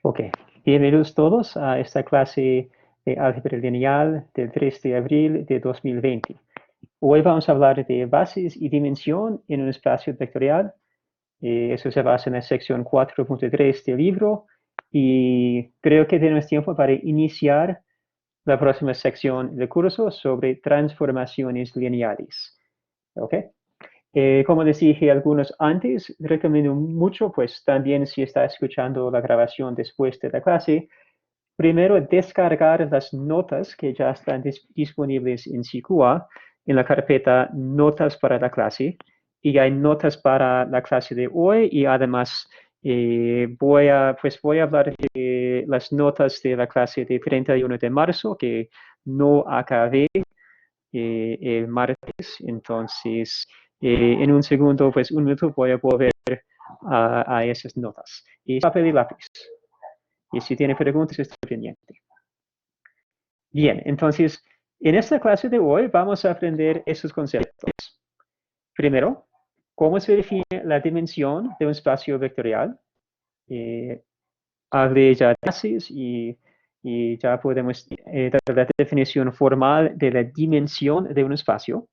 Ok, bienvenidos todos a esta clase de álgebra lineal del 3 de abril de 2020. Hoy vamos a hablar de bases y dimensión en un espacio vectorial. Eso se basa en la sección 4.3 del libro y creo que tenemos tiempo para iniciar la próxima sección del curso sobre transformaciones lineales. ¿Ok? Como les dije algunos antes, recomiendo mucho, pues también si está escuchando la grabación después de la clase, primero descargar las notas que ya están disponibles en SICUA en la carpeta Notas para la clase. Y hay notas para la clase de hoy y además voy a hablar de las notas de la clase de 31 de marzo que no acabé el martes. Entonces, en un segundo, pues un minuto voy a volver a esas notas. Y papel y lápiz. Y si tiene preguntas, estoy pendiente. Bien, entonces, en esta clase de hoy vamos a aprender esos conceptos. Primero, cómo se define la dimensión de un espacio vectorial. Hablé ya de bases y ya podemos dar la definición formal de la dimensión de un espacio.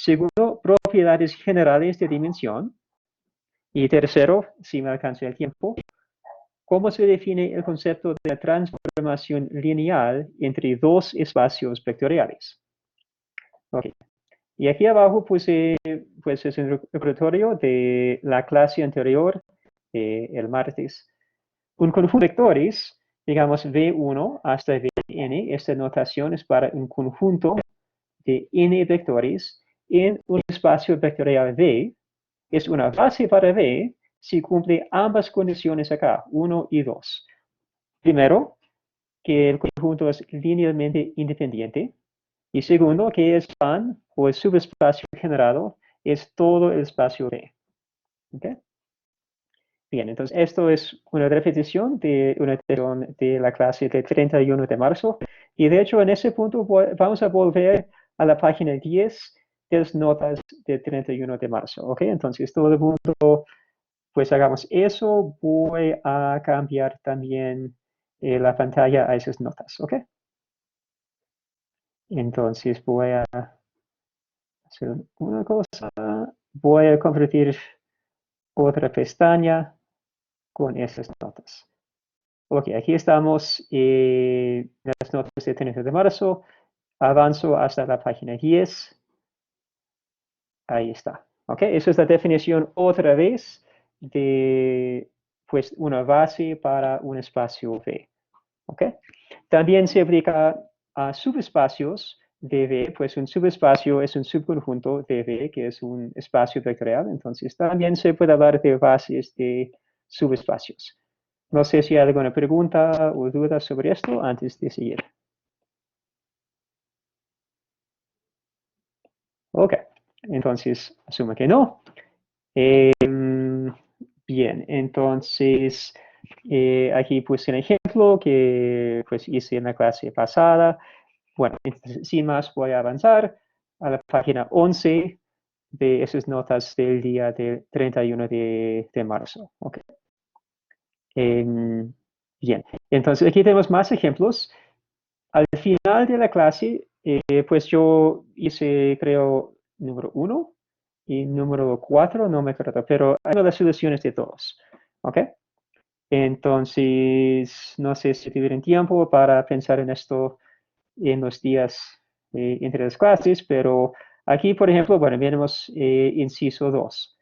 Segundo, propiedades generales de dimensión. Y tercero, si me alcanza el tiempo, cómo se define el concepto de la transformación lineal entre dos espacios vectoriales. Okay. Y aquí abajo puse pues es un repertorio de la clase anterior, el martes. Un conjunto de vectores, digamos V1 hasta Vn, esta notación es para un conjunto de n vectores en un espacio vectorial V, es una base para V si cumple ambas condiciones acá, 1 y 2. Primero, que el conjunto es linealmente independiente. Y segundo, que el span o el subespacio generado es todo el espacio V. ¿Okay? Bien, entonces esto es una repetición de la clase de 31 de marzo. Y de hecho, en ese punto vamos a volver a la página 10 de las notas de 31 de marzo. ¿Ok? Entonces, todo el mundo, pues hagamos eso. Voy a cambiar también la pantalla a esas notas. ¿Ok? Entonces, voy a hacer una cosa. Voy a convertir otra pestaña con esas notas. Ok, aquí estamos en las notas de 30 de marzo. Avanzo hasta la página 10. Ahí está. Ok, esa es la definición otra vez de pues, una base para un espacio V. Ok, también se aplica a subespacios de V, pues un subespacio es un subconjunto de V, que es un espacio vectorial. Entonces, también se puede hablar de bases de subespacios. No sé si hay alguna pregunta o duda sobre esto antes de seguir. Ok, entonces asumo que no. Bien, entonces aquí puse un ejemplo que pues hice en la clase pasada. Bueno, entonces, sin más voy a avanzar a la página 11 de esas notas del día de 31 de marzo. Okay. Bien, entonces aquí tenemos más ejemplos. Al final de la clase, pues yo hice, creo, número 1 y número 4, no me acuerdo, pero hay las soluciones de todos. ¿Ok? Entonces, no sé si tuvieron tiempo para pensar en esto en los días entre las clases, pero aquí, por ejemplo, bueno, tenemos inciso 2.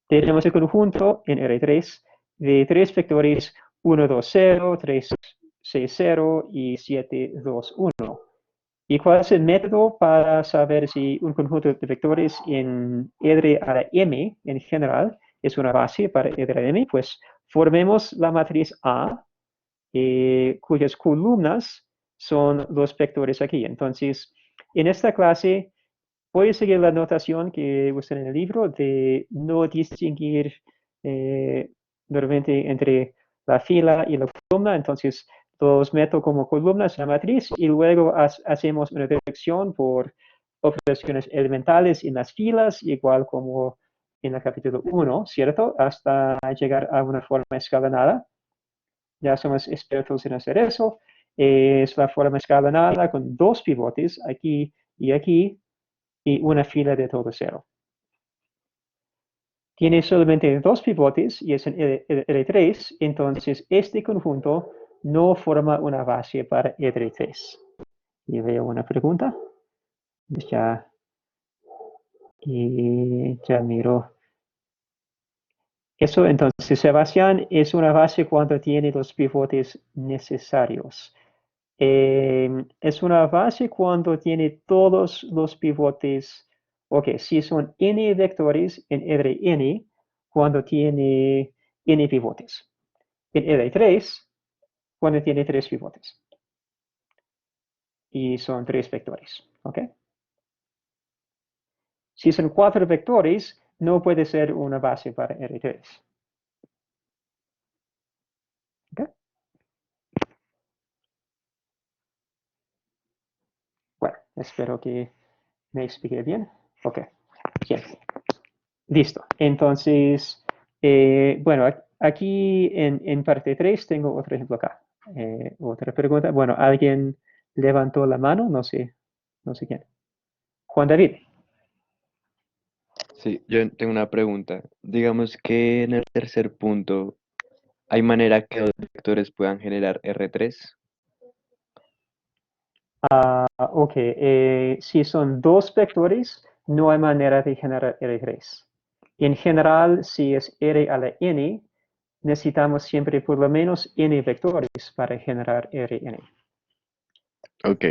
Tenemos el conjunto en R3 de tres vectores 1, 2, 0, 3, 6, 0 y 7, 2, 1. ¿Y cuál es el método para saber si un conjunto de vectores en R a la M en general es una base para R a la M? Pues formemos la matriz A, cuyas columnas son los vectores aquí. Entonces, en esta clase voy a seguir la notación que usan en el libro de no distinguir normalmente entre la fila y la columna. Entonces, los meto como columnas en la matriz y luego hacemos una dirección por operaciones elementales en las filas, igual como en el capítulo 1, ¿cierto? Hasta llegar a una forma escalonada. ya somos expertos en hacer eso. Es la forma escalonada con dos pivotes aquí y una fila de todo cero. Tiene solamente dos pivotes y es en R3, entonces este conjunto no forma una base para R3. Y veo una pregunta. Ya, y ya miro. Eso entonces, Sebastián, es una base cuando tiene los pivotes necesarios. Es una base cuando tiene todos los pivotes. Ok, si son n vectores en Rn, cuando tiene n pivotes. En R3, cuando tiene tres pivotes. Y son tres vectores. Ok. Si son cuatro vectores, no puede ser una base para R3. ¿Ok? Bueno, espero que me explique bien. Ok, bien. Listo. Entonces, bueno, aquí en parte 3 tengo otro ejemplo acá. Otra pregunta. Bueno, alguien levantó la mano, no sé quién. Juan David. Sí, yo tengo una pregunta. Digamos que en el tercer punto, ¿hay manera que dos vectores puedan generar R3? Ok, si son dos vectores, no hay manera de generar R3. En general, si es R a la n, necesitamos siempre por lo menos n vectores para generar Rn. Ok,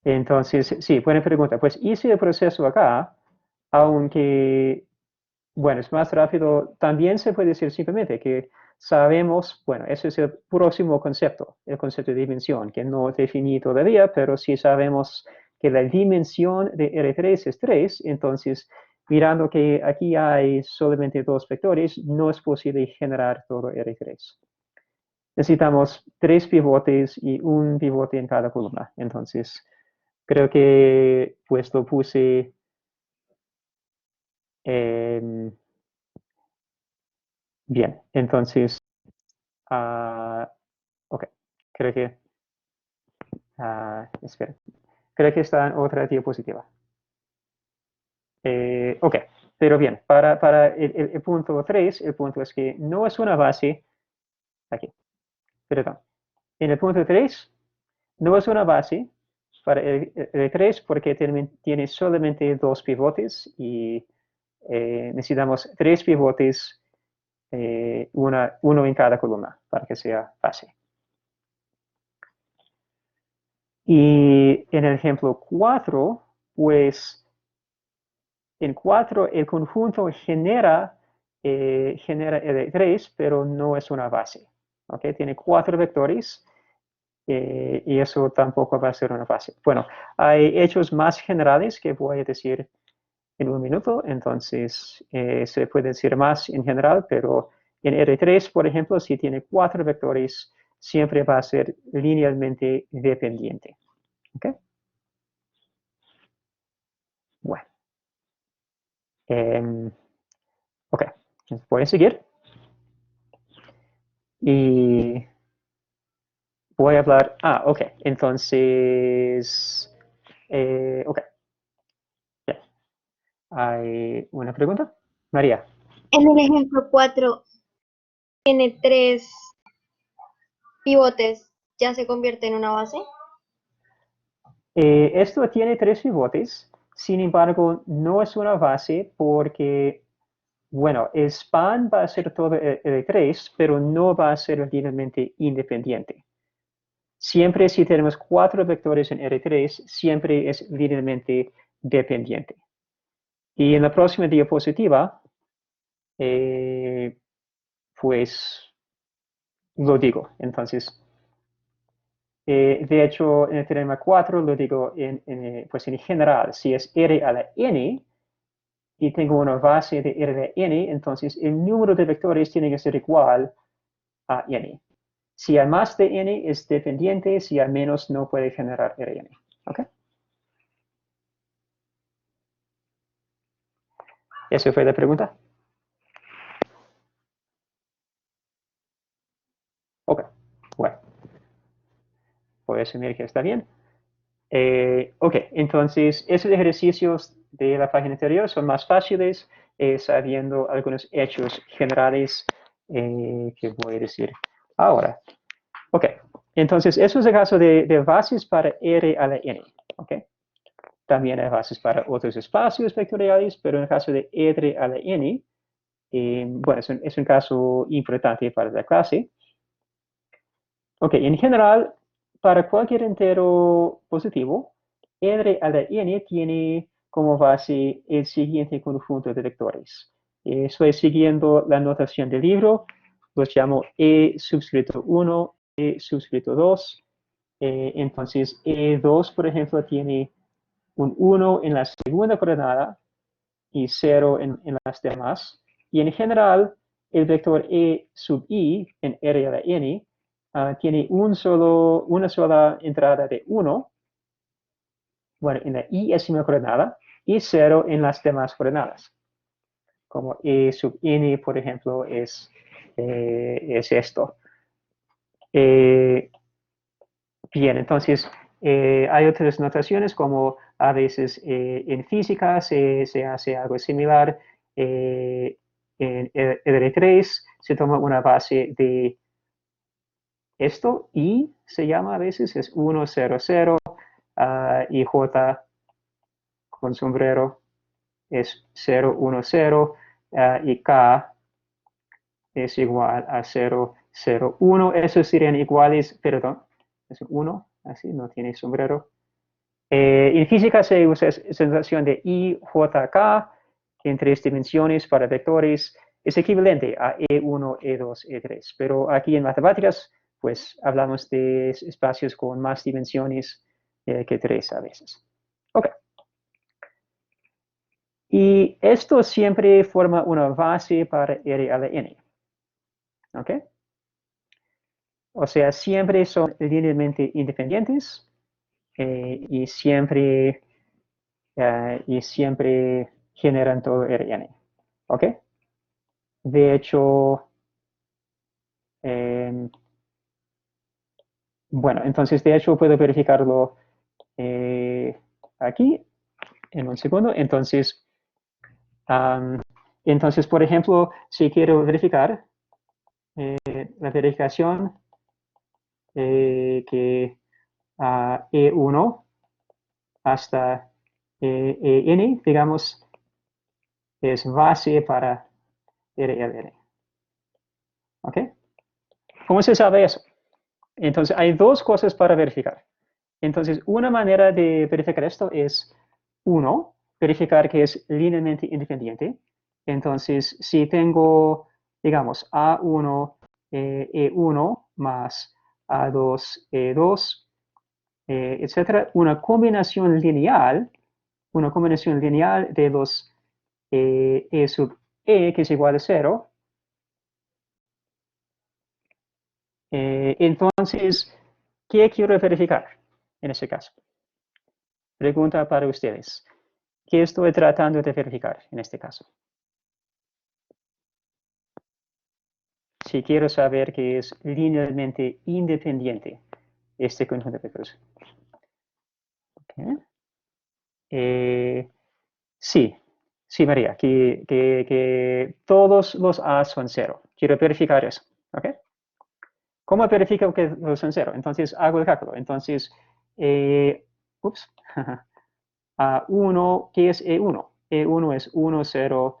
Entonces, sí, buena pregunta. Pues hice el proceso acá, aunque, bueno, es más rápido. También se puede decir simplemente que sabemos, bueno, ese es el próximo concepto, el concepto de dimensión, que no definí todavía, pero sí sabemos que la dimensión de R3 es 3, entonces, mirando que aquí hay solamente dos vectores, no es posible generar todo R3. Necesitamos tres pivotes y un pivote en cada columna. Entonces, creo que pues lo puse bien. Entonces, ok, creo que, espera, creo que está en otra diapositiva. Ok, pero bien, para el punto 3, el punto es que no es una base, aquí, perdón. En el punto 3, no es una base para el 3 porque tiene solamente dos pivotes y necesitamos tres pivotes, uno en cada columna para que sea base. Y en el ejemplo 4, pues en 4 el conjunto genera R3, pero no es una base. ¿Okay? Tiene cuatro vectores y eso tampoco va a ser una base. Bueno, hay hechos más generales que voy a decir en un minuto, entonces se puede decir más en general, pero en R3, por ejemplo, si tiene cuatro vectores, siempre va a ser linealmente dependiente. ¿Ok? Bueno, ok, voy a seguir y voy a hablar, ok, entonces, ok, ya. ¿Hay una pregunta? María. En el ejemplo 4 tiene tres pivotes, ¿ya se convierte en una base? Esto tiene tres pivotes, sin embargo, no es una base porque, bueno, el span va a ser todo R3, pero no va a ser linealmente independiente. Siempre si tenemos cuatro vectores en R3, siempre es linealmente dependiente. Y en la próxima diapositiva, pues lo digo. Entonces, de hecho, en el teorema 4 lo digo pues en general. Si es R a la n y tengo una base de R a la n, entonces el número de vectores tiene que ser igual a n. Si hay más de n es dependiente, si hay menos no puede generar Rn. ¿Ok? ¿Esa fue la pregunta? puedo asumir que está bien. Ok, entonces esos ejercicios de la página anterior son más fáciles sabiendo algunos hechos generales que voy a decir ahora. Ok, entonces eso es el caso de bases para R a la N. Ok, también hay bases para otros espacios vectoriales, pero en el caso de R a la N, bueno, es un caso importante para la clase. Ok, en general, para cualquier entero positivo, R a la N tiene como base el siguiente conjunto de vectores. Estoy siguiendo la notación del libro, los llamo E subscrito 1, E subscrito 2. Entonces, E2, por ejemplo, tiene un 1 en la segunda coordenada y 0 en las demás. Y en general, el vector E sub I en R a la N tiene una sola entrada de 1, bueno, en la i-ésima coordenada, y 0 en las demás coordenadas. Como E sub N, por ejemplo, es esto. Bien, entonces, hay otras notaciones como a veces en física se hace algo similar. En R3 se toma una base de esto y se llama a veces es 1, 0, 0 y J con sombrero es 0, 1, 0 y K es igual a 0, 0, 1. Esos serían iguales, perdón, es 1, así, no tiene sombrero. En física se usa esa notación de IJK en 3 dimensiones para vectores. Es equivalente a E1, E2, E3. Pero aquí en matemáticas, pues hablamos de espacios con más dimensiones que 3 a veces. Ok. Y esto siempre forma una base para R a la N. ¿Ok? O sea, siempre son linealmente independientes y siempre generan todo Rn. ¿Ok? De hecho, bueno, entonces de hecho puedo verificarlo aquí en un segundo. Entonces, por ejemplo, si quiero verificar la verificación que E1 hasta En, digamos, es base para RLN. ¿Ok? ¿Cómo se sabe eso? Entonces, hay dos cosas para verificar. Entonces, una manera de verificar esto es, uno, verificar que es linealmente independiente. Entonces, si tengo, digamos, A1, E1 más A2, E2, etcétera, una combinación lineal de los E sub E, que es igual a 0. Entonces, ¿qué quiero verificar en ese caso? Pregunta para ustedes. ¿Qué estoy tratando de verificar en este caso? Si quiero saber que es linealmente independiente este conjunto de vectores. Okay. Sí, María, que todos los A son 0. Quiero verificar eso. ¿Ok? ¿Cómo verifico que son 0? Entonces hago el cálculo. Entonces, ups, A1, ¿qué es E1? E1 es 1, 0,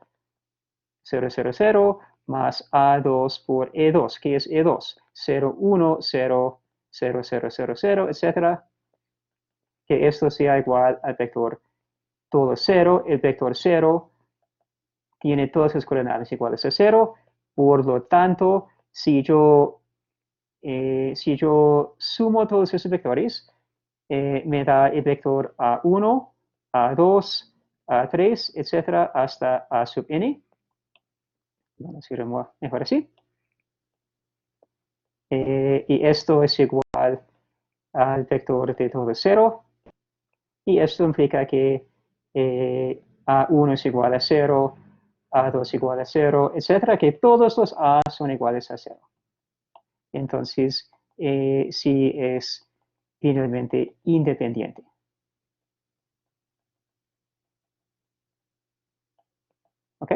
0, 0, 0, más A2 por E2, ¿qué es E2? 0, 1, 0, 0, 0, 0, 0, etc. Que esto sea igual al vector todo 0. El vector 0 tiene todas las coordenadas iguales a 0. Por lo tanto, si yo sumo todos esos vectores, me da el vector A1, A2, A3, etcétera, hasta A sub n. Bueno, si remuevo mejor así. Y esto es igual al vector de todo 0. Y esto implica que A1 es igual a 0, A2 igual a 0, etcétera, que todos los A son iguales a 0. Entonces, si es linealmente independiente. ¿Ok?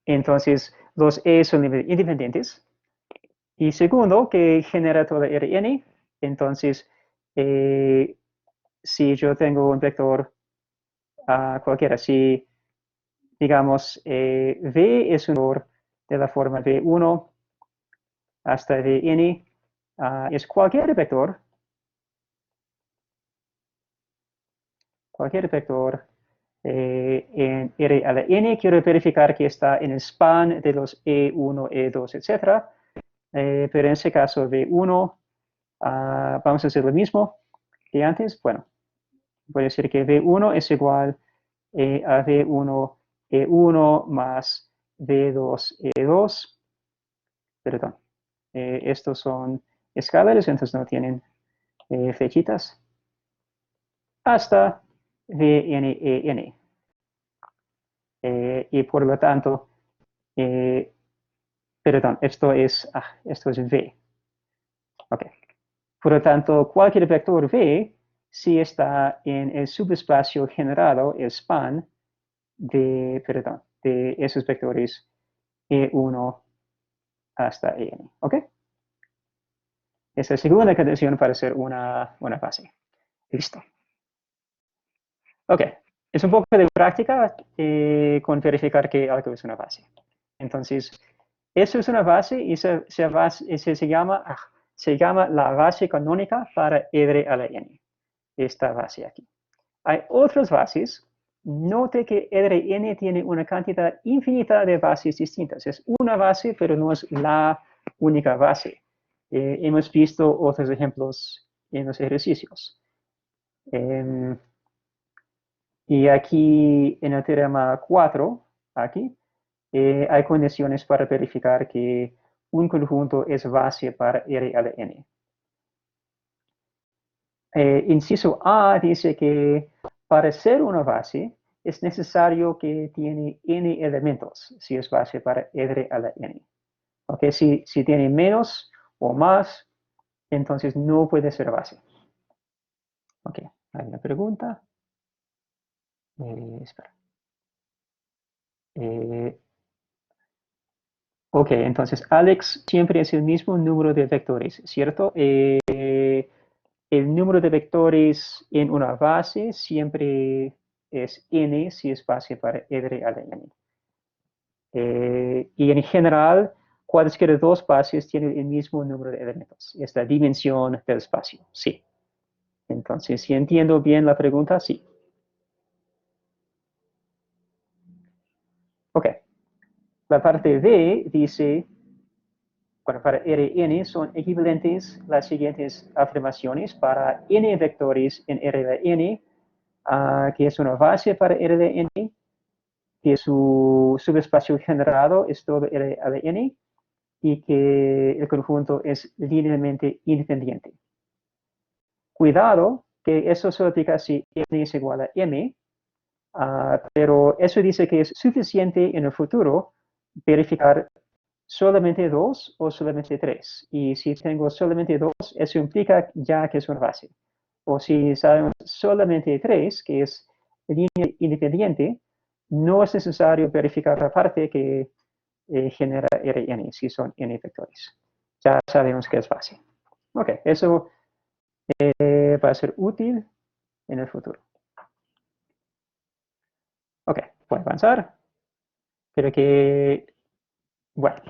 Entonces, los E son linealmente independientes. Y segundo, que genera toda Rn. Entonces, si yo tengo un vector cualquiera, si digamos V es un vector de la forma V1 hasta Vn, es cualquier vector en R a la n, quiero verificar que está en el span de los E1, E2, etc. Pero en ese caso V1, vamos a hacer lo mismo que antes. Bueno, voy a decir que V1 es igual a V1 E1 más V2 E2. Perdón, estos son escalares, entonces no tienen flechitas. Hasta Vn. Y por lo tanto, perdón, esto es V. Ok. Por lo tanto, cualquier vector V, si está en el subespacio generado, el span de esos vectores E1 hasta En. ¿Ok? Esa es la segunda condición para hacer una fase. Listo. Ok. Es un poco de práctica con verificar que algo es una base. Entonces, eso es una base y se llama la base canónica para R a la n. Esta base aquí. Hay otras bases. Note que Rn tiene una cantidad infinita de bases distintas. Es una base, pero no es la única base. Hemos visto otros ejemplos en los ejercicios. Y aquí en el teorema 4, aquí, hay condiciones para verificar que un conjunto es base para R a la n. Inciso A dice que para ser una base es necesario que tiene n elementos, si es base para R a la n. Okay, si tiene menos o más, entonces no puede ser base. Ok, hay una pregunta. Espera. Ok, entonces Alex siempre es el mismo número de vectores, ¿cierto? El número de vectores en una base siempre es n si es base para R a la n. Y en general, cualquiera dos bases tienen el mismo número de elementos. Es la dimensión del espacio, sí. Entonces, si entiendo bien la pregunta, sí. Ok. La parte B dice, bueno, para Rn son equivalentes las siguientes afirmaciones para n vectores en R de n, que es una base para R de n, que su subespacio generado es todo R a la n, y que el conjunto es linealmente independiente. Cuidado, que eso solo aplica si n es igual a m, pero eso dice que es suficiente en el futuro verificar solamente 2 o solamente 3. Y si tengo solamente 2, eso implica ya que es una base. O si sabemos solamente 3, que es línea independiente, no es necesario verificar la parte que genera Rn, si son n vectores. Ya sabemos que es base. Ok, eso va a ser útil en el futuro. Ok, voy a avanzar. Pero que, bueno,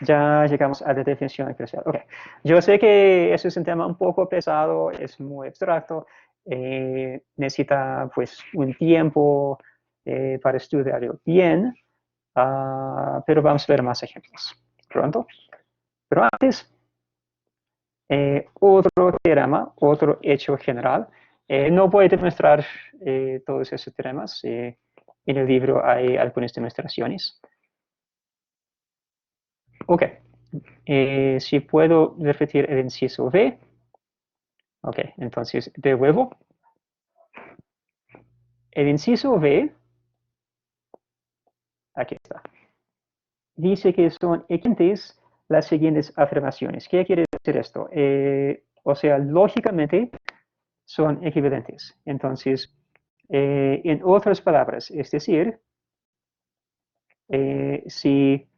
ya llegamos a la definición especial. Ok, yo sé que eso es un tema un poco pesado, es muy abstracto, necesita pues un tiempo para estudiarlo bien, pero vamos a ver más ejemplos pronto. Pero antes, otro teorema, otro hecho general. No voy a demostrar todos esos teoremas. En el libro hay algunas demostraciones. Ok. Si puedo repetir el inciso B. Ok, entonces de nuevo. El inciso B, aquí está, dice que son equivalentes las siguientes afirmaciones. ¿Qué quiere decir esto? O sea, lógicamente son equivalentes. Entonces, en otras palabras, es decir, si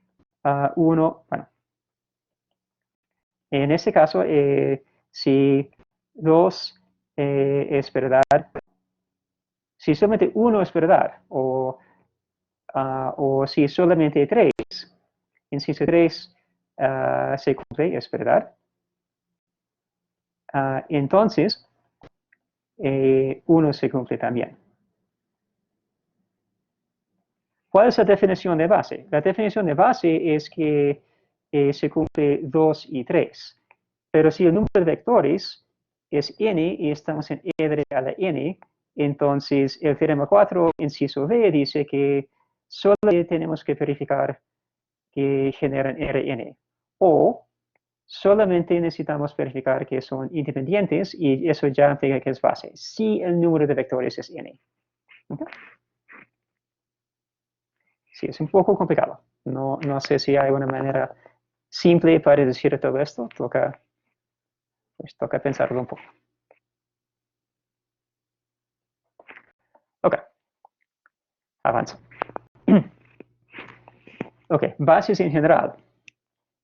uno, bueno, en este caso, si 2 es verdad, si solamente 1 es verdad, o si solamente 3, inciso 3 se cumple, es verdad, entonces 1 se cumple también. ¿Cuál es la definición de base? La definición de base es que se cumple 2 y 3. Pero si el número de vectores es n y estamos en r a la n, entonces el teorema 4, inciso b, dice que solo tenemos que verificar que generan Rn. O solamente necesitamos verificar que son independientes y eso ya implica que es base, si el número de vectores es n. ¿Okay? Sí, es un poco complicado. No sé si hay una manera simple para decir todo esto. Toca pensarlo un poco. Ok, avanzo. Ok, bases en general.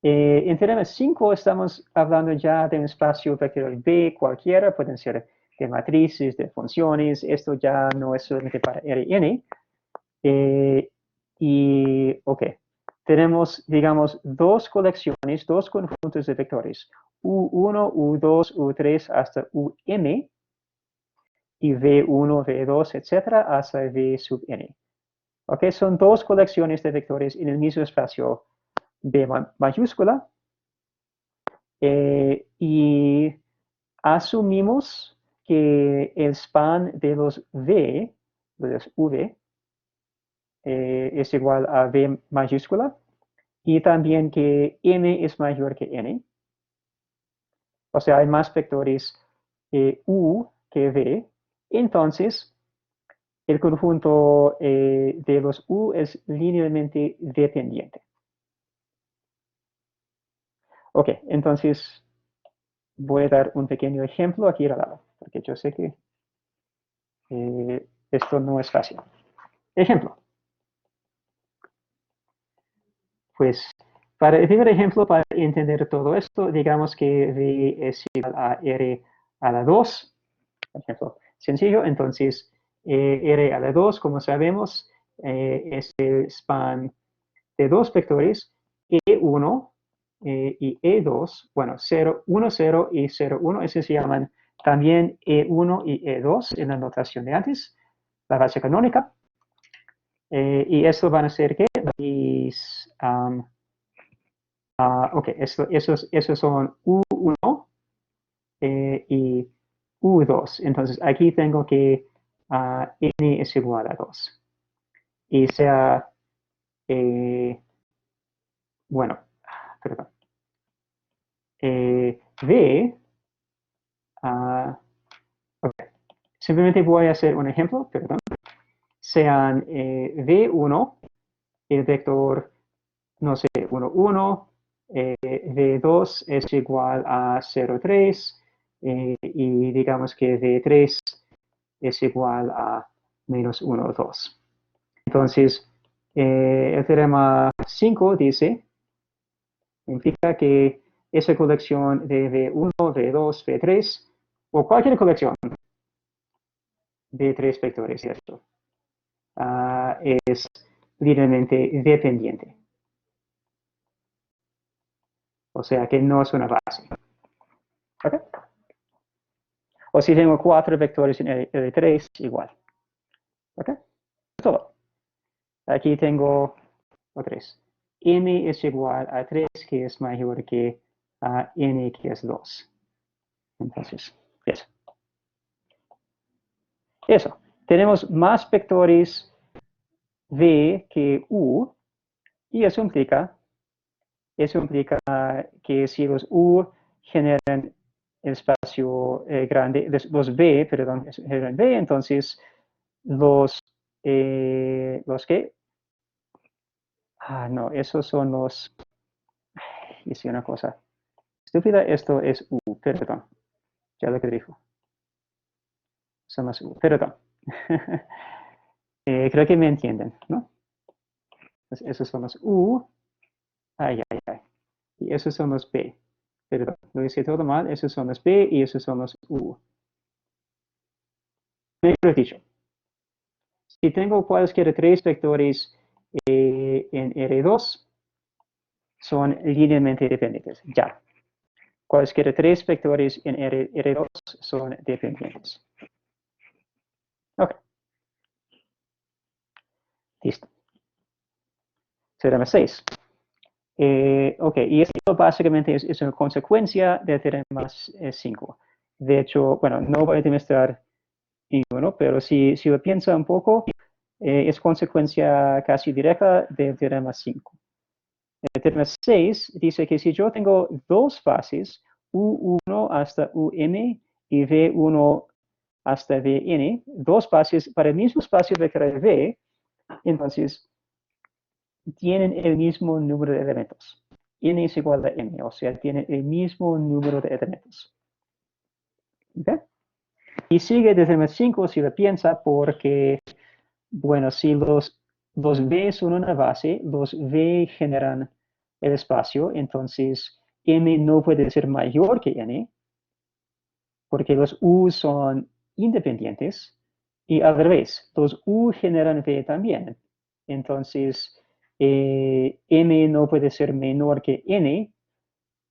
En teorema 5 estamos hablando ya de un espacio vectorial B cualquiera, pueden ser de matrices, de funciones, esto ya no es solamente para Rn. Y, ok, tenemos, digamos, dos colecciones, dos conjuntos de vectores, U1, U2, U3 hasta UM, y V1, V2, etcétera, hasta V sub n. Ok, son dos colecciones de vectores en el mismo espacio B mayúscula, y asumimos que el span de los V, de los V, es igual a V mayúscula, y también que M es mayor que N. O sea, hay más vectores U que V. Entonces, el conjunto de los U es linealmente dependiente. Ok, entonces voy a dar un pequeño ejemplo aquí al lado, porque yo sé que esto no es fácil. Ejemplo. Pues, para el primer ejemplo, para entender todo esto, digamos que V es igual a R a la 2, por ejemplo, sencillo. Entonces, R a la 2, como sabemos, es el span de dos vectores, E1 y E2, bueno, 0, 1, 0 y 0, 1, esos se llaman también E1 y E2 en la notación de antes, la base canónica. Y esto van a ser que ok, esos son U1 y U2. Entonces aquí tengo que N es igual a 2. Y sea, bueno, perdón. V, okay. Simplemente voy a hacer un ejemplo, perdón. Sean V1, el vector, no sé, 1, 1, V2 es igual a 0, 3, y digamos que V3 es igual a menos 1, 2. Entonces, el teorema 5 dice, implica que esa colección de V1, V2, V3, o cualquier colección de tres vectores, ¿cierto? Es linealmente dependiente. O sea que no es una base. ¿Okay? O si tengo 4 vectores en L3, igual. ¿Ok? Todo. Aquí tengo 3. N es igual a 3, que es mayor que N, que es 2. Entonces, eso. Eso. Tenemos más vectores V que U, y eso implica que si los U generan el espacio grande, los B, perdón, generan B, entonces los que, no, esos son los, hice una cosa estúpida, esto es U, perdón. Ya lo que dijo. Somos U. Perdón. Creo que me entienden, ¿no? Entonces, esos son los U. Ay. Y esos son los B. Perdón, lo hice todo mal. Esos son los B y esos son los U. Mejor dicho, si tengo cualquiera tres vectores en R2, son linealmente dependientes. Ya. Cualquiera tres vectores en R2 son dependientes. Ok. Listo. Teorema 6. Ok, y esto básicamente es una consecuencia del teorema 5. De hecho, bueno, no voy a demostrar ninguno, pero si lo piensa un poco, es consecuencia casi directa del teorema 5. El teorema 6 dice que si yo tengo dos fases, U1 hasta UM y V1 hasta Vn, dos fases para el mismo espacio vectorial V, entonces tienen el mismo número de elementos. N es igual a M, o sea, tienen el mismo número de elementos. ¿Okay? Y sigue desde el 5 si lo piensa, porque, bueno, si los V son una base, los V generan el espacio, entonces M no puede ser mayor que N, porque los U son independientes, y al revés, los U generan V también. Entonces, M no puede ser menor que N,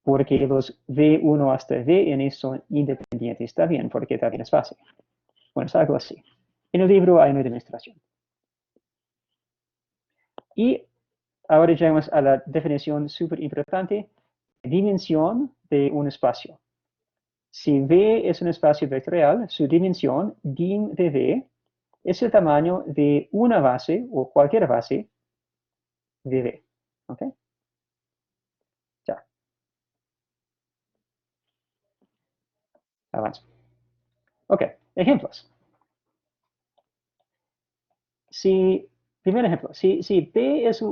porque los V1 hasta Vn son independientes también, porque también es fácil. Bueno, es algo así. En el libro hay una demostración. Y ahora llegamos a la definición súper importante, dimensión de un espacio. Si V es un espacio vectorial, su dimensión, dim de V, es el tamaño de una base o cualquier base de V. ¿Ok? Ya. Avanzo. Ok, ejemplos. Primer ejemplo, si P es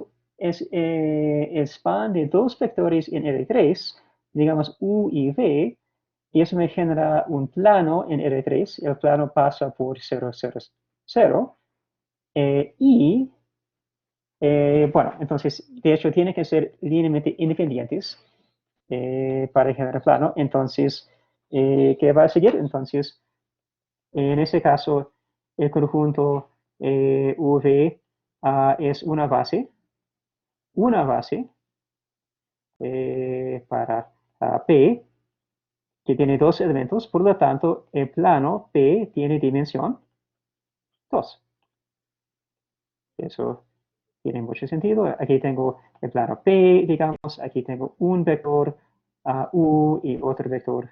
el span de dos vectores en R3, digamos U y V, y eso me genera un plano en R3, el plano pasa por 0, 0, 0, bueno, entonces, de hecho, tiene que ser linealmente independientes para generar plano. Entonces, ¿qué va a seguir? Entonces, en este caso, el conjunto V es una base para P, que tiene dos elementos, por lo tanto, el plano P tiene dimensión 2. Eso tiene mucho sentido. Aquí tengo el plano P, digamos, aquí tengo un vector U y otro vector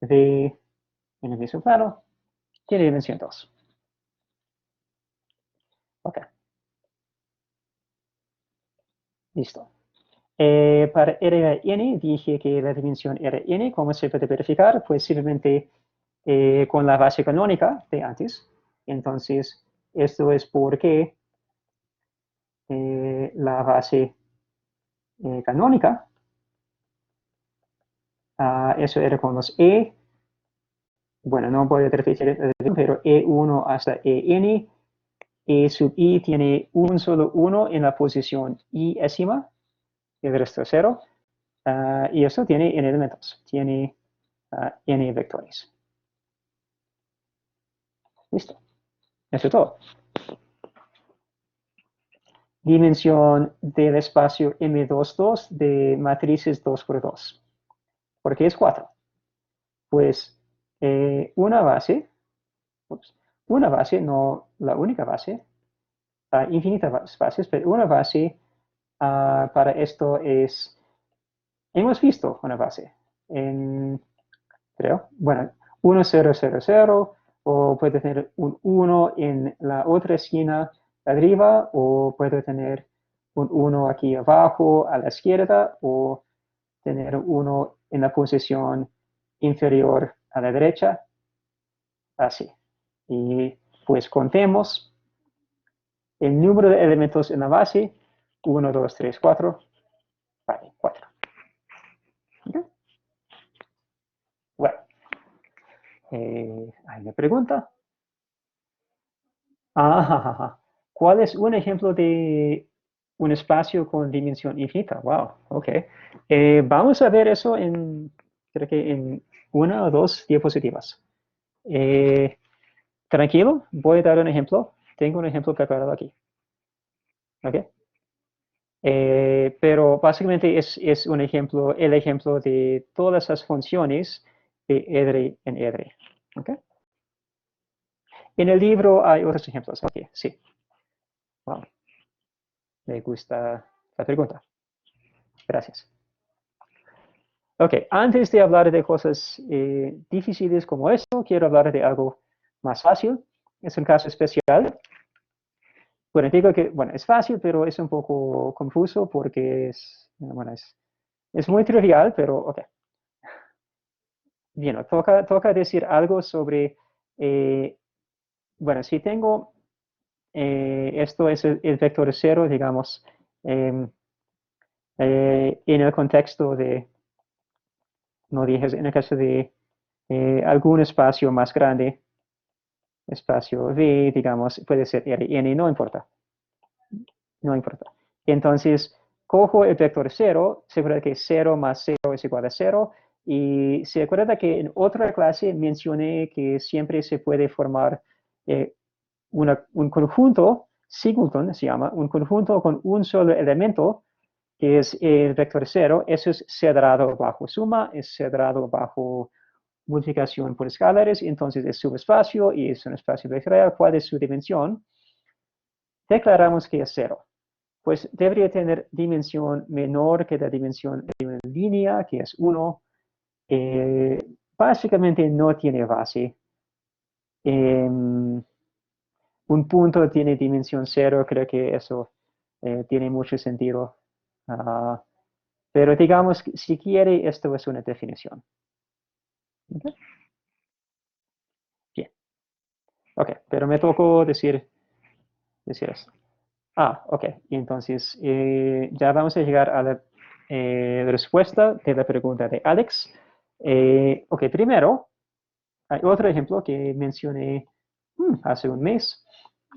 V en el mismo plano, tiene dimensión 2. Ok. Listo. Para Rn dije que la dimensión Rn, ¿cómo se puede verificar? Pues simplemente con la base canónica de antes. Entonces, esto es porque la base canónica, eso era con los bueno, no voy a repetir, pero E1 hasta En, E sub I tiene un solo 1 en la posición I-ésima, el resto 0, y eso tiene n elementos, tiene n vectores. Listo. Eso es todo. Dimensión del espacio M22 de matrices 2×2. ¿Por qué es 4? Pues una base, no la única base, infinitas bases, pero una base para esto es, hemos visto una base creo, bueno, 1, 0, 0, 0, o puede tener un 1 en la otra esquina arriba, o puede tener un 1 aquí abajo a la izquierda, o tener 1 en la posición inferior a la derecha, así. Y pues contemos el número de elementos en la base, 1, 2, 3, 4, vale, 4. ¿Okay? Bueno, Hay una pregunta. ¿Cuál es un ejemplo de un espacio con dimensión infinita? Wow, ok. Vamos a ver eso creo que en una o dos diapositivas. Tranquilo, voy a dar un ejemplo. Tengo un ejemplo preparado aquí. Ok. Pero básicamente es un ejemplo, el ejemplo de todas las funciones de EDRE en EDRE. ¿Ok? En el libro hay otros ejemplos. Ok, sí. Wow, me gusta la pregunta. Gracias. Ok, antes de hablar de cosas difíciles como esto, quiero hablar de algo más fácil. Es un caso especial. Bueno, digo que, bueno, es fácil, pero es un poco confuso porque es muy trivial, pero ok. Bien, toca decir algo sobre, bueno, si tengo, esto es el vector 0, digamos, em, en el contexto de, no dije, en el caso de algún espacio más grande, espacio V, digamos, puede ser Rn, no importa, no importa. Entonces, cojo el vector 0, se acuerda que 0 más 0 es igual a 0, y se acuerda que en otra clase mencioné que siempre se puede formar un conjunto, singleton se llama, un conjunto con un solo elemento, que es el vector 0, eso es cedrado bajo suma, es cedrado bajo multiplicación por escalares, entonces es subespacio y es un espacio vectorial. ¿Cuál es su dimensión? Declaramos que es 0. Pues debería tener dimensión menor que la dimensión de una línea, que es 1. Básicamente no tiene base. Un punto tiene dimensión 0, creo que eso tiene mucho sentido. Pero digamos, si quiere, esto es una definición. ¿Okay? Bien. Ok, pero me tocó decir esto. Ok, y entonces ya vamos a llegar a la respuesta de la pregunta de Alex. Ok, primero, hay otro ejemplo que mencioné hace un mes,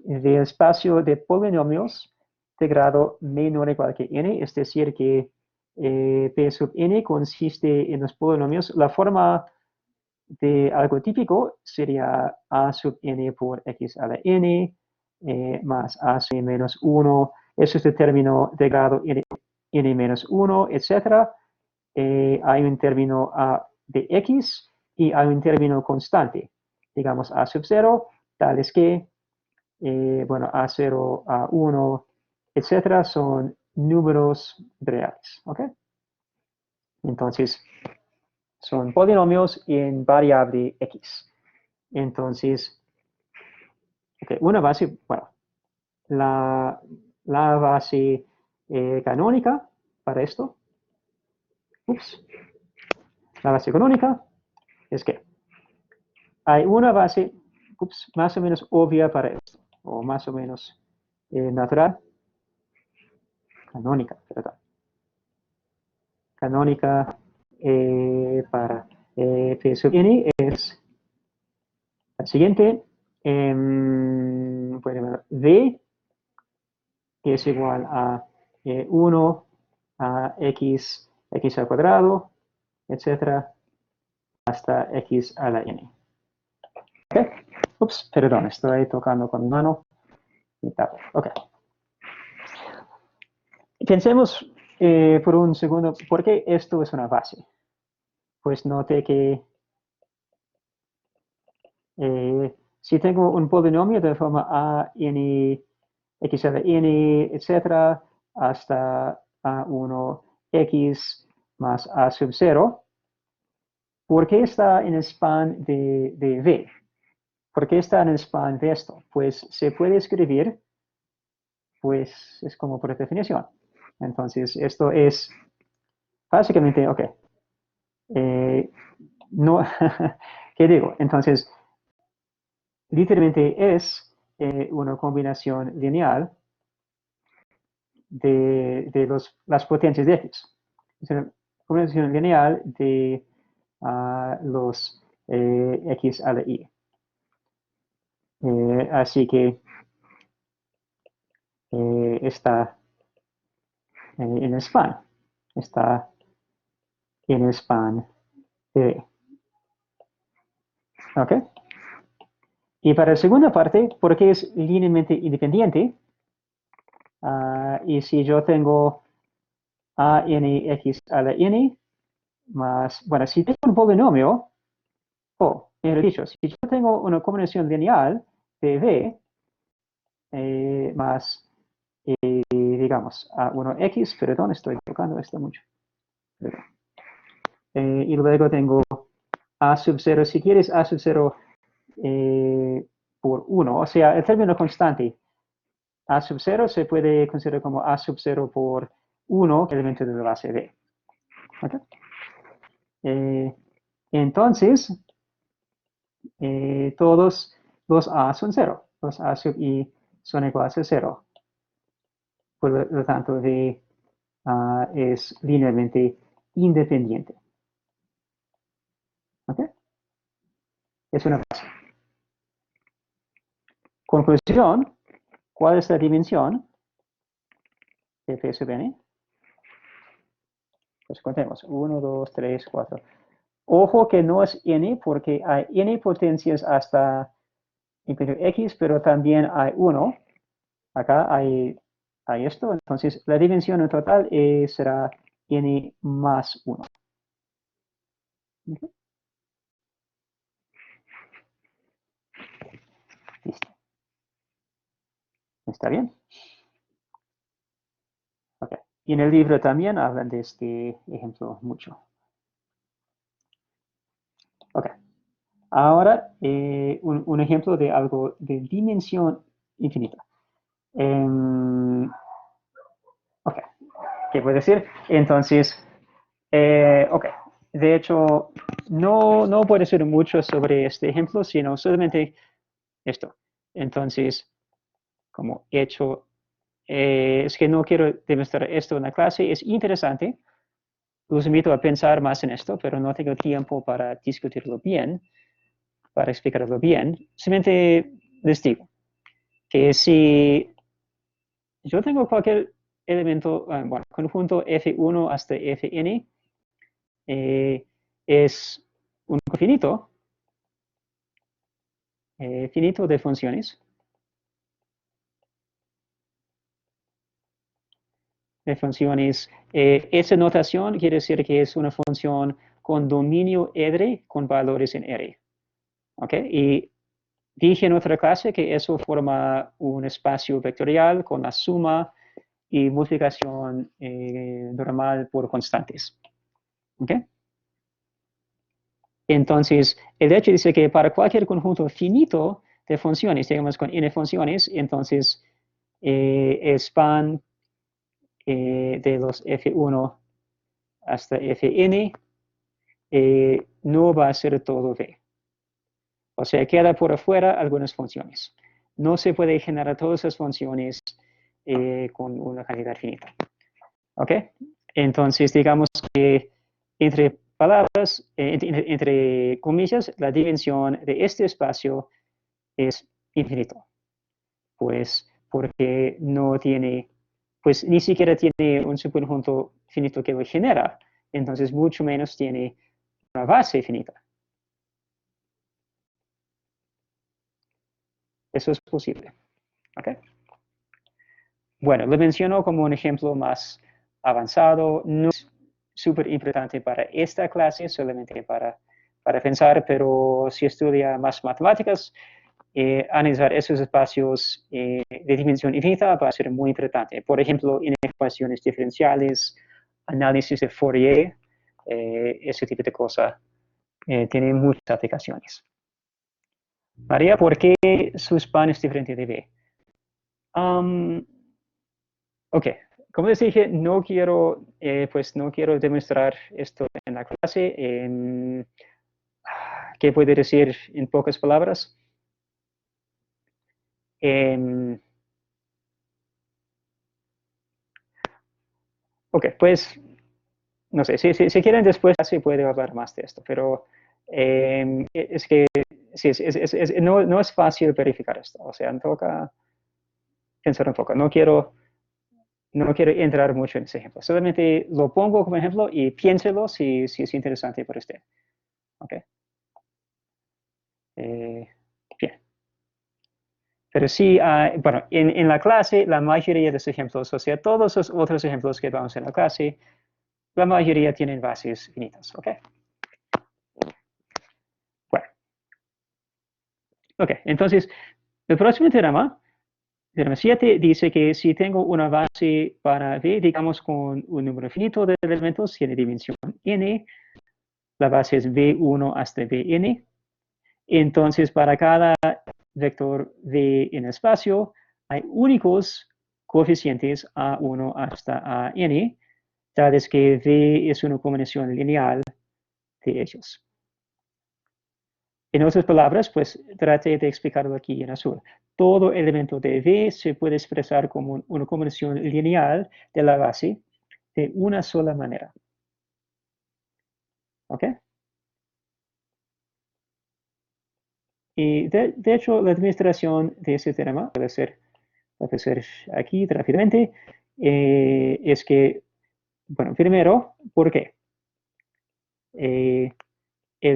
del espacio de polinomios de grado menor o igual que n, es decir, que P sub n consiste en los polinomios. La forma de algo típico sería a sub n por x a la n más a sub n menos 1. Eso es el término de grado n menos 1, etc. Hay un término de x y hay un término constante, digamos a sub 0, tales que, bueno, a0, a1, etc. son números reales, ¿ok? Entonces, son polinomios en variable x. Entonces, okay, una base, bueno, la base canónica para esto, la base canónica es que hay una base más o menos obvia para esto, o más o menos natural, canónica, perdón. Canónica para P sub n es la siguiente. V, que es igual a 1 a x al cuadrado, etcétera, hasta x a la n. ¿Ok? Perdón, estoy tocando con mi mano. Ok. Pensemos por un segundo, ¿por qué esto es una base? Pues note que si tengo un polinomio de forma a, n, x a la n, etcétera, hasta a1, x más a sub 0, ¿por qué está en el span de V? ¿Por qué está en el span de esto? Pues se puede escribir, pues es como por definición. Entonces, esto es básicamente, ok. No, ¿qué digo? Entonces, literalmente es una combinación lineal de las potencias de x. Es una combinación lineal de los x a la y. Así que está en el span. Está en el span de B. ¿Ok? Y para la segunda parte, porque es linealmente independiente, y si yo tengo a n x a la n más, bueno, si tengo un polinomio, mejor dicho, si yo tengo una combinación lineal de V más, digamos, a1x, perdón, estoy tocando esto mucho. Y luego tengo a sub 0, si quieres a sub 0 por 1, o sea, el término constante a sub 0 se puede considerar como a sub 0 por 1, elemento de la base B. ¿Okay? Entonces, todos los a son 0. Los a sub i son iguales a 0. Por lo tanto, V es linealmente independiente. ¿Ok? Es una base. Conclusión, ¿cuál es la dimensión de P sub n? Pues contemos, 1, 2, 3, 4. Ojo que no es n porque hay n potencias hasta x, pero también hay 1. Acá hay esto, entonces la dimensión en total será n más 1. ¿Okay? Listo. ¿Está bien? Okay. Y en el libro también hablan de este ejemplo mucho. Ok. Ahora, un ejemplo de algo de dimensión infinita. Ok. ¿Qué puedo decir? Entonces, ok. De hecho, no puedo decir mucho sobre este ejemplo, sino solamente esto. Entonces, como hecho, es que no quiero demostrar esto en la clase, es interesante. Los invito a pensar más en esto, pero no tengo tiempo para discutirlo bien, para explicarlo bien. Simplemente les digo que si yo tengo cualquier elemento, bueno, conjunto F1 hasta Fn, es un finito, finito de funciones. Esa notación quiere decir que es una función con dominio R con valores en R. ¿Ok? Y dije en otra clase que eso forma un espacio vectorial con la suma y multiplicación normal por constantes. ¿Ok? Entonces, el hecho dice que para cualquier conjunto finito de funciones, digamos con n funciones, entonces el span de los f1 hasta fn no va a ser todo v. O sea, queda por afuera algunas funciones. No se puede generar todas esas funciones con una cantidad finita. ¿Ok? Entonces, digamos que entre palabras, entre comillas, la dimensión de este espacio es infinito. Pues porque no tiene, pues ni siquiera tiene un subconjunto finito que lo genera. Entonces, mucho menos tiene una base finita. Eso es posible. ¿Ok? Bueno, lo menciono como un ejemplo más avanzado. No es súper importante para esta clase, solamente para pensar, pero si estudia más matemáticas, analizar esos espacios de dimensión infinita va a ser muy importante. Por ejemplo, en ecuaciones diferenciales, análisis de Fourier, ese tipo de cosas, tiene muchas aplicaciones. María, ¿por qué su span es diferente de B? Ok, como les dije, pues no quiero demostrar esto en la clase. ¿Qué puede decir en pocas palabras? Ok, pues, no sé, si quieren después se puede hablar más de esto, pero Es que sí, no es fácil verificar esto. O sea, toca pensar un poco. No quiero entrar mucho en ese ejemplo. Solamente lo pongo como ejemplo y piénselo si es interesante para usted. ¿Ok? Bien. Pero sí, bueno, en la clase, la mayoría de los ejemplos, o sea, todos los otros ejemplos que vamos en la clase, la mayoría tienen bases finitas. ¿Ok? Bueno. Ok, entonces, el próximo teorema 7 dice que si tengo una base para V, digamos con un número finito de elementos, tiene dimensión n, la base es V1 hasta Vn, entonces para cada vector V en el espacio hay únicos coeficientes A1 hasta An, tales que V es una combinación lineal de ellos. En otras palabras, pues trate de explicarlo aquí en azul. Todo elemento de V se puede expresar como una combinación lineal de la base de una sola manera. ¿Ok? Y de hecho, la administración de ese teorema puede ser aquí rápidamente. Es que, bueno, primero, ¿por qué? El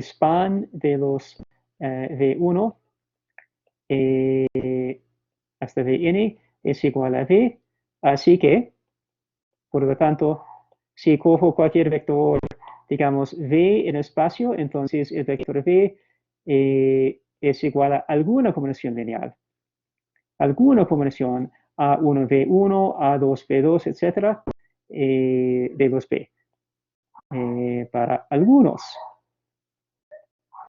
span de los V1 hasta Vn es igual a V, así que, por lo tanto, si cojo cualquier vector, digamos, V en el espacio, entonces el vector V es igual a alguna combinación lineal. Alguna combinación A1V1, A2V2, etc. V2V. Para algunos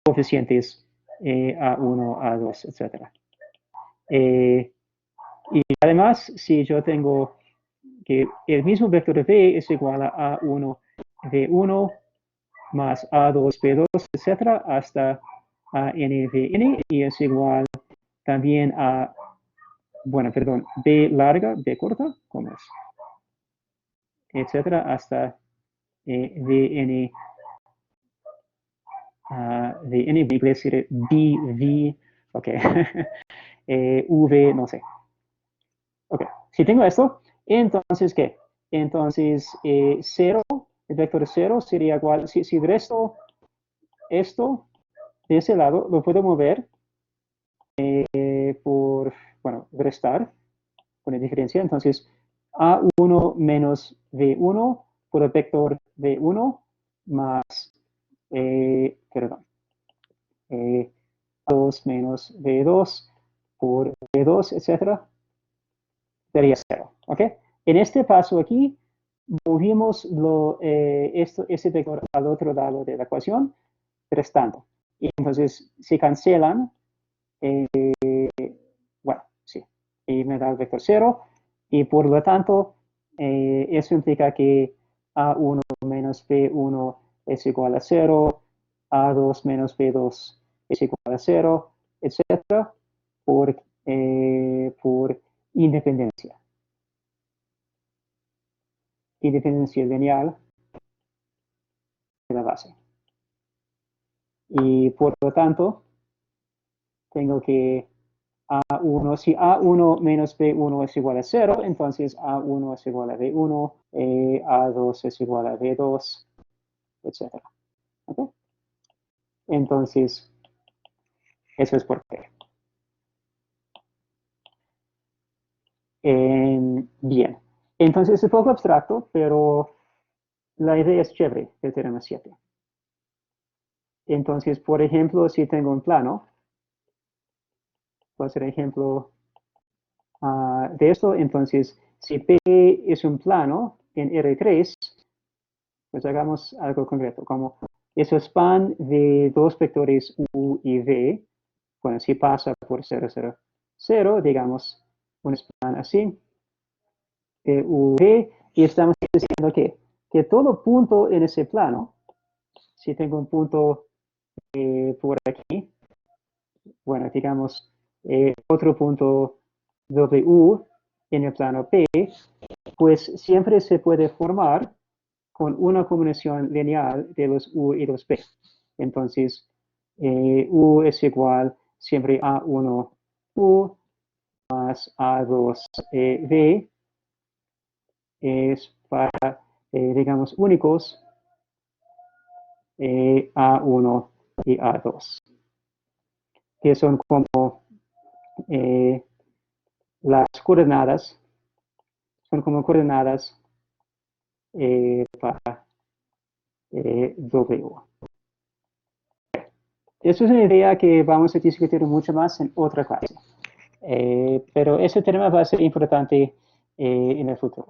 coeficientes A1, A2, etc. Y además, si yo tengo que el mismo vector de V es igual a A1V1 más A2V2, etc., hasta ANVN, y es igual también a, bueno, perdón, B larga, B corta, ¿cómo es? Etcétera, hasta VN, VN, en inglés sería BV, ok, V, no sé. Ok, si tengo esto, entonces, ¿qué? Entonces, 0, el vector 0 sería igual, si resto esto de ese lado, lo puedo mover por, bueno, restar, con diferencia, entonces, A1 menos V1 por el vector V1 más, perdón, A2 menos V2 por V2, etcétera, sería 0, ¿ok? En este paso aquí, movimos ese vector al otro lado de la ecuación, restando. Y entonces se cancelan, bueno, sí, y me da el vector 0, y por lo tanto, eso implica que A1 menos B1 es igual a 0, A2 menos B2 es igual a 0, etcétera, por independencia. Independencia lineal de la base. Y por lo tanto, tengo que A1, si A1 menos B1 es igual a 0, entonces A1 es igual a B1, A2 es igual a B2, etc. ¿Okay? Entonces, eso es por qué. Bien. Entonces, es un poco abstracto, pero la idea es chévere del teorema 7. Entonces, por ejemplo, si tengo un plano, voy a hacer ejemplo de esto. Entonces, si P es un plano en R3, pues hagamos algo concreto, como ese span de dos vectores U y V, bueno, si pasa por 0, 0, 0, digamos, un span así, de U, V, y estamos diciendo que todo punto en ese plano, si tengo un punto por aquí, bueno, digamos, otro punto W en el plano P, pues siempre se puede formar con una combinación lineal de los U y los P. Entonces, U es igual siempre a 1 U más A2 V es para, digamos, únicos A1 y A2, que son como las coordenadas, para W. Eso es una idea que vamos a discutir mucho más en otra clase. Pero ese tema va a ser importante en el futuro.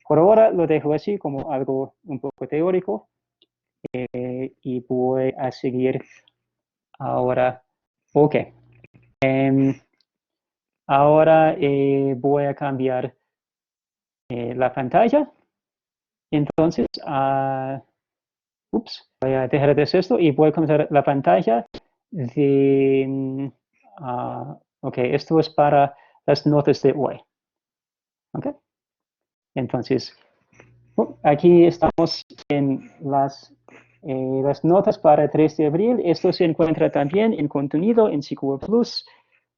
Por ahora lo dejo así como algo un poco teórico y voy a seguir ahora. Ok. Ahora voy a cambiar la pantalla. Entonces, voy a dejar de hacer esto y voy a comenzar la pantalla de... ok, esto es para las notas de hoy. Ok. Entonces, aquí estamos en las notas para 3 de abril. Esto se encuentra también en contenido en SQL Plus.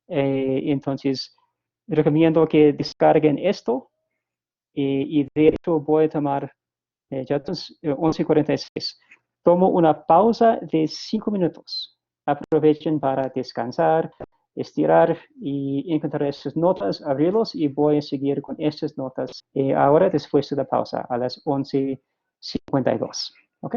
Entonces, recomiendo que descarguen esto. Y de hecho voy a tomar, ya es 11:46. Tomo una pausa de 5 minutos. Aprovechen para descansar, estirar y encontrar estas notas, abrirlos y voy a seguir con estas notas ahora después de la pausa a las 11:52. ¿Ok?